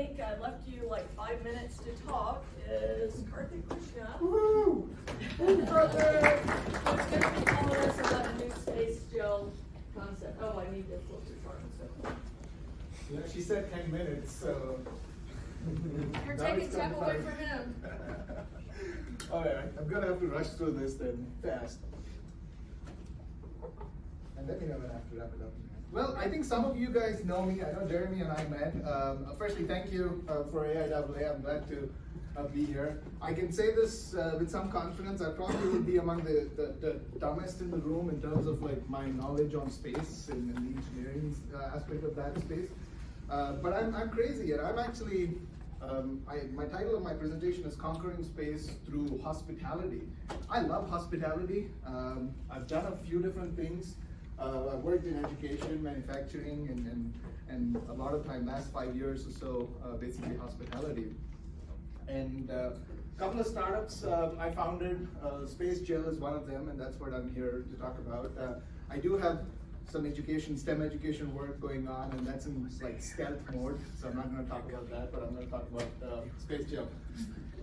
think I left you like 5 minutes to talk is Karthik Krishna. Woo! Who's going to be telling us about a new space gel concept. Oh, I need to flip the chart. So. Yeah, she said 10 minutes, so. You're taking time away from him. Alright, I'm gonna have to rush through this then, fast. And let me know when I have to wrap it up. Well, I think some of you guys know me. I know Jeremy and I met. Firstly, thank you for AIAA. I'm glad to be here. I can say this with some confidence. I probably will be among the dumbest in the room in terms of like my knowledge on space and the engineering aspect of that space. But I'm crazy, and I'm actually, my title of my presentation is Conquering Space Through Hospitality. I love hospitality. I've done a few different things. I've worked in education, manufacturing, and a lot of time, last 5 years or so, basically hospitality. And a couple of startups I founded, Space Gel is one of them, and that's what I'm here to talk about. I do have some education, STEM education work going on, and that's in like stealth mode, so I'm not going to talk about that, but I'm going to talk about Space Gel.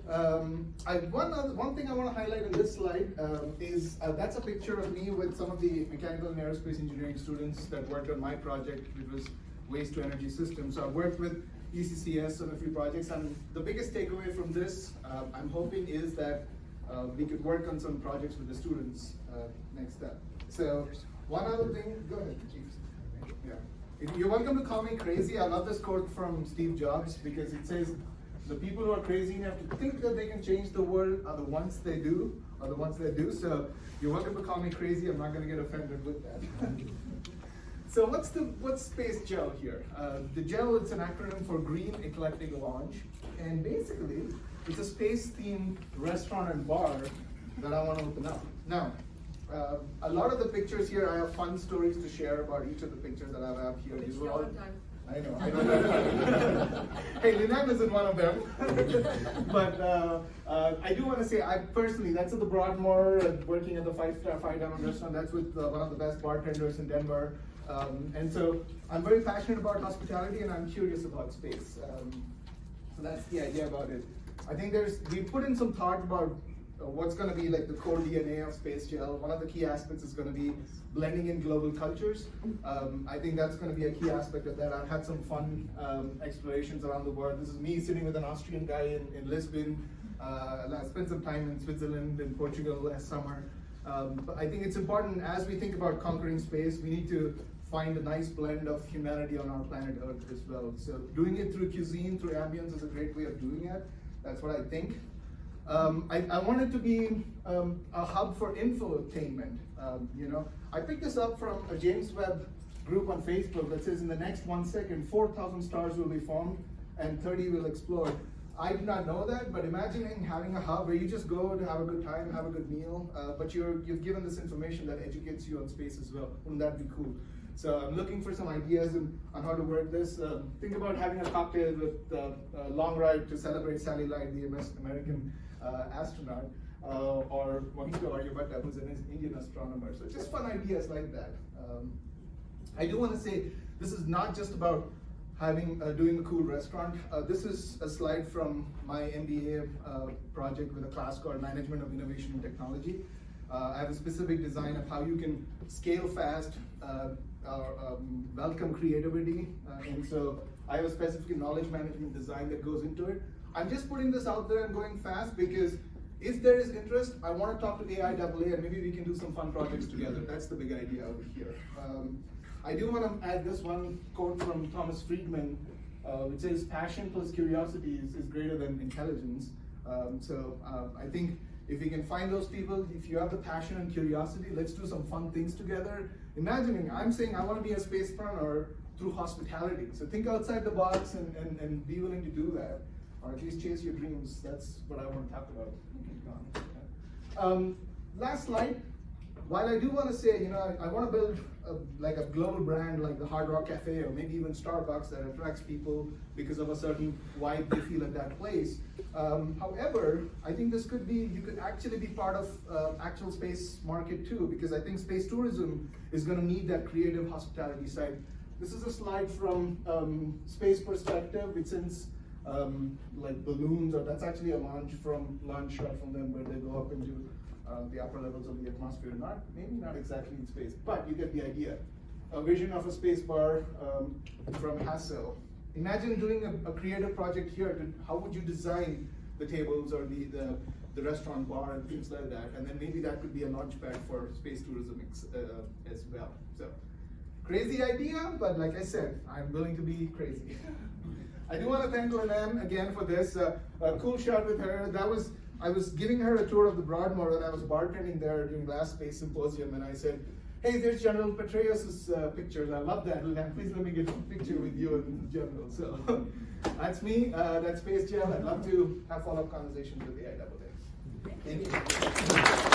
One thing I want to highlight in this slide is that's a picture of me with some of the mechanical and aerospace engineering students that worked on my project, which was waste to energy systems. So I worked with UCCS on a few projects, and the biggest takeaway from this, I'm hoping, is that we could work on some projects with the students next step. So one other thing, go ahead, Chief. Yeah. You're welcome to call me crazy. I love this quote from Steve Jobs because it says, the people who are crazy enough to think that they can change the world are the ones they do, So you're welcome to call me crazy. I'm not going to get offended with that. So what's Space Gel here? The gel, it's an acronym for Green Eclectic Lounge, and basically it's a space-themed restaurant and bar that I want to open up. Now, a lot of the pictures here, I have fun stories to share about each of the pictures that I have here. These were all, I know. Hey, Linan isn't one of them. But I do want to say, I personally, that's at the Broadmoor, working at the five-star diamond restaurant. That's with one of the best bartenders in Denver. And so I'm very passionate about hospitality, and I'm curious about space. So that's the idea about it. I think we put in some thought about what's going to be like the core DNA of Space Gel. One of the key aspects is going to be blending in global cultures. I think that's going to be a key aspect of that. I've had some fun explorations around the world. This is me sitting with an Austrian guy in Lisbon. I spent some time in Switzerland and Portugal last summer. But I think it's important, as we think about conquering space, we need to find a nice blend of humanity on our planet Earth as well. So doing it through cuisine, through ambience is a great way of doing it. That's what I think. I want it to be a hub for infotainment. I picked this up from a James Webb group on Facebook that says in the next 1 second, 4,000 stars will be formed and 30 will explode. I did not know that, but imagining having a hub where you just go to have a good time, have a good meal, but you've given this information that educates you on space as well. Wouldn't that be cool? So I'm looking for some ideas on how to work this. Think about having a cocktail with a long ride to celebrate Sally Ride, the American astronaut, or Mohito Aryabhatta, who's an Indian astronomer. So just fun ideas like that. I do want to say this is not just about doing a cool restaurant. This is a slide from my MBA project with a class called Management of Innovation and Technology. I have a specific design of how you can scale fast, welcome creativity, and so I have a specific knowledge management design that goes into it. I'm just putting this out there and going fast because if there is interest, I want to talk to AIAA and maybe we can do some fun projects together. That's the big idea over here. I do want to add this one quote from Thomas Friedman, which says, passion plus curiosity is greater than intelligence. I think if we can find those people, if you have the passion and curiosity, let's do some fun things together. Imagining, I'm saying I want to be a spacepreneur through hospitality. So think outside the box and be willing to do that, or at least chase your dreams. That's what I want to talk about. Last slide. While I do want to say, I want to build a global brand like the Hard Rock Cafe or maybe even Starbucks that attracts people because of a certain vibe they feel at that place. However, I think you could actually be part of actual space market too, because I think space tourism is going to need that creative hospitality side. This is a slide from Space Perspective, which since like balloons, or that's actually a launch shot from them where they go up into the upper levels of the atmosphere. Maybe not exactly in space, but you get the idea. A vision of a space bar from Hassel. Imagine doing a creative project here. How would you design the tables or the restaurant bar and things like that? And then maybe that could be a launch pad for space tourism as well. So, crazy idea, but like I said, I'm willing to be crazy. I do want to thank Lenam again for this. A cool shot with her. I was giving her a tour of the Broadmoor and I was bartending there during last Space Symposium, and I said, hey, there's General Petraeus' pictures. I love that. Lenam, please let me get a picture with you and General. So that's me, that's Space Gel. I'd love to have follow-up conversations with AIAA. Thank you.